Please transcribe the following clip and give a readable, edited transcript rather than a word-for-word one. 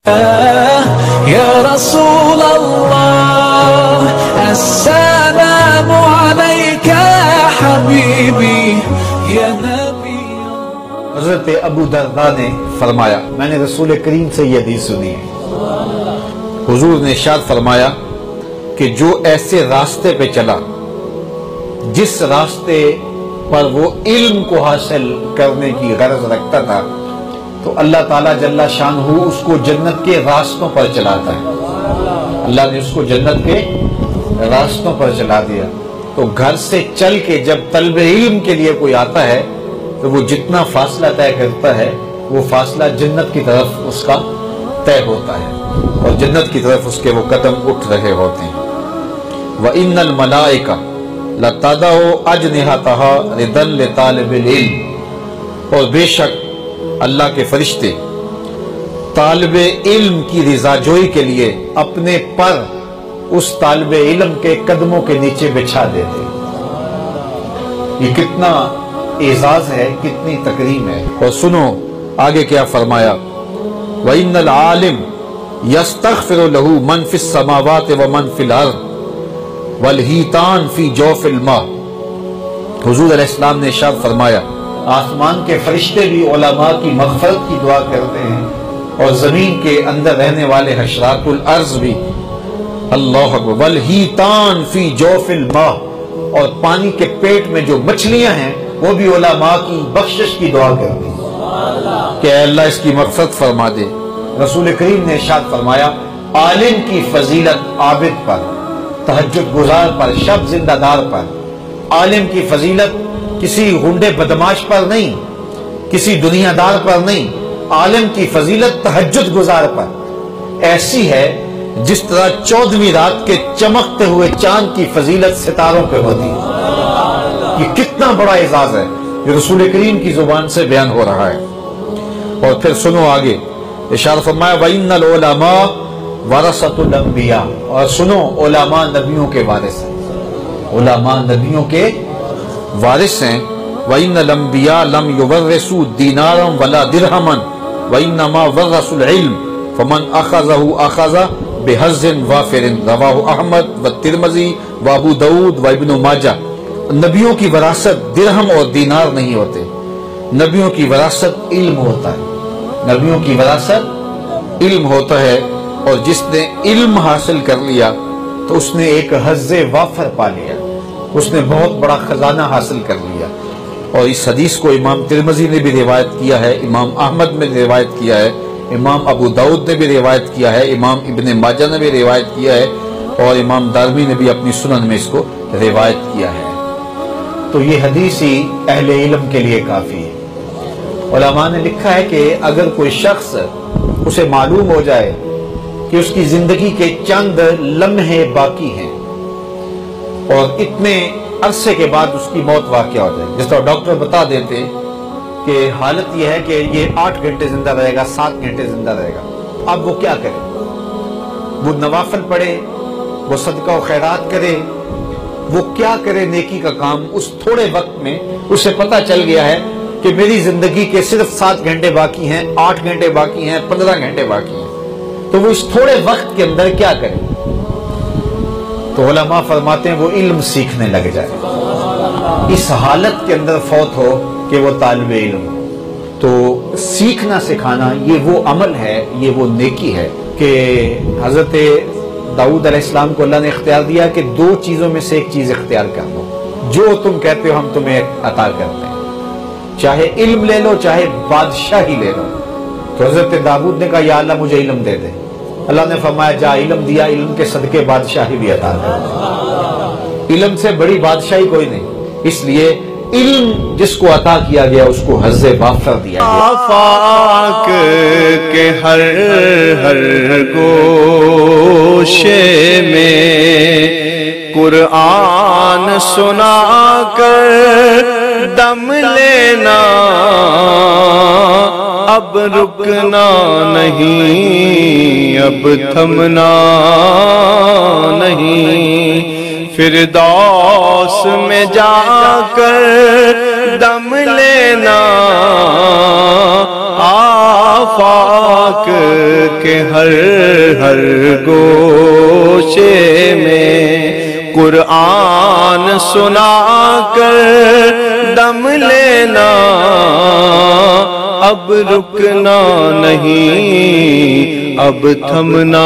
يا رسول الله السلام عليك يا حبيبي يا نبي. حضرت ابو درداء نے فرمایا میں نے رسول کریم سے یہ حدیث سنی ہے. حضور نے ارشاد فرمایا کہ جو ایسے راستے پہ چلا جس راستے پر وہ علم کو حاصل کرنے کی غرض رکھتا تھا تو اللہ تعالیٰ جل شانہ اس کو جنت کے راستوں پر چلاتا ہے. اللہ نے اس کو جنت کے راستوں پر چلا دیا. تو گھر سے چل کے جب طلب علم کے لیے کوئی آتا ہے تو وہ جتنا فاصلہ طے کرتا ہے وہ فاصلہ جنت کی طرف اس کا طے ہوتا ہے اور جنت کی طرف اس کے وہ قدم اٹھ رہے ہوتے ہیں. وَإِنَّ الْمَلَائِكَ لَتَضَعُ أَجْنِحَتَهَا رِضًا لِطَالِبِ الْعِلْمِ. اور بے شک اللہ کے فرشتے طالب علم کی رضا جوئی کے لیے اپنے پر اس طالب علم کے قدموں کے نیچے بچھا دیتے. یہ کتنا اعزاز ہے, کتنی تکریم ہے. اور سنو آگے کیا فرمایا, وَإِنَّ الْعَالِمَ يَسْتَغْفِرُ لَهُ مَنْ فِي السَّمَاوَاتِ وَمَنْ فِي الْأَرْضِ وَالْحِيتَانُ فِي جَوْفِ الْمَاءِ. حضور علیہ السلام نے ارشاد فرمایا آسمان کے فرشتے بھی علماء کی مغفرت کی دعا کرتے ہیں اور زمین کے اندر رہنے والے حشرات الارض بھی. اللہ اکبر. والحیتان فی جوف الماء. اور پانی کے پیٹ میں جو مچھلیاں ہیں وہ بھی علماء کی بخشش کی دعا کرتی ہیں کہ اے اللہ اس کی مغفرت فرما دے. رسول کریم نے ارشاد فرمایا عالم کی فضیلت عابد پر, تہجد گزار پر, شب زندہ دار پر. عالم کی فضیلت کسی غنڈے بدماش پر نہیں, کسی دنیا دار پر نہیں. عالم کی فضیلت تہجد گزار پر ایسی ہے جس طرح 14ویں رات کے چمکتے ہوئے چاند کی فضیلت ستاروں پہ ہوتی ہے. یہ کتنا بڑا اعزاز ہے, یہ رسول کریم کی زبان سے بیان ہو رہا ہے. اور پھر سنو آگے ارشاد فرمایا وَإِنَّ الْعُلَمَاءَ وَرَثَةُ الْأَنْبِيَاءِ. اور سنو علماء نبیوں کے وارث ہیں, علماء نبیوں کے وارث ہیں. وَإِنَّ الْأَنْبِيَاءَ لَمْ يُوَرِّثُوا دِينَارًا وَلَا دِرْهَمًا وَإِنَّمَا وَرَّثُوا الْعِلْمَ فَمَنْ أَخَذَهُ أَخَذَ بِحَظٍّ وَافِرٍ. رواہ احمد والترمذی وابو داؤد وابن ماجہ. نبیوں کی وراثت درہم اور دینار نہیں ہوتے, نبیوں کی وراثت علم ہوتا ہے. نبیوں کی وراثت علم ہوتا ہے اور جس نے علم حاصل کر لیا تو اس نے ایک حظ وافر پا لیا, اس نے بہت بڑا خزانہ حاصل کر لیا. اور اس حدیث کو امام ترمذی نے بھی روایت کیا ہے, امام احمد نے روایت کیا ہے, امام ابو داؤد نے بھی روایت کیا ہے, امام ابن ماجہ نے بھی روایت کیا ہے اور امام دارمی نے بھی اپنی سنن میں اس کو روایت کیا ہے. تو یہ حدیث ہی اہل علم کے لیے کافی ہے. علماء نے لکھا ہے کہ اگر کوئی شخص اسے معلوم ہو جائے کہ اس کی زندگی کے چند لمحے باقی ہیں اور اتنے عرصے کے بعد اس کی موت واقع ہو جائے, جس طرح ڈاکٹر بتا دیتے کہ حالت یہ ہے کہ یہ 8 گھنٹے زندہ رہے گا, 7 گھنٹے زندہ رہے گا, اب وہ کیا کرے؟ وہ نوافل پڑھے, وہ صدقہ و خیرات کرے, وہ کیا کرے نیکی کا کام؟ اس تھوڑے وقت میں اسے پتہ چل گیا ہے کہ میری زندگی کے صرف 7 گھنٹے باقی ہیں, 8 گھنٹے باقی ہیں, 15 گھنٹے باقی ہیں, تو وہ اس تھوڑے وقت کے اندر کیا کرے؟ تو علماء فرماتے ہیں وہ علم سیکھنے لگ جائے. اس حالت کے اندر فوت ہو کہ وہ طالب علم ہو. تو سیکھنا سکھانا یہ وہ عمل ہے, یہ وہ نیکی ہے کہ حضرت داؤد علیہ السلام کو اللہ نے اختیار دیا کہ 2 چیزوں میں سے ایک چیز اختیار کر لو, جو تم کہتے ہو ہم تمہیں عطا کرتے ہیں, چاہے علم لے لو چاہے بادشاہی لے لو. تو حضرت داؤد نے کہا یا اللہ مجھے علم دے دے. اللہ نے فرمایا جا علم دیا, علم کے صدقے بادشاہی بھی عطا کر. علم سے بڑی بادشاہی کوئی نہیں, اس لیے علم جس کو عطا کیا گیا اس کو حظ وافر دیا گیا. آفاق کے ہر گوشے میں قرآن سنا کر دم لینا, اب رکنا نہیں, اب تھمنا نہیں, فردوس میں جا کر دم لینا, آفاق کے ہر ہر گوشے میں قرآن سنا کر دم لینا، اب رکنا نہیں، اب تھمنا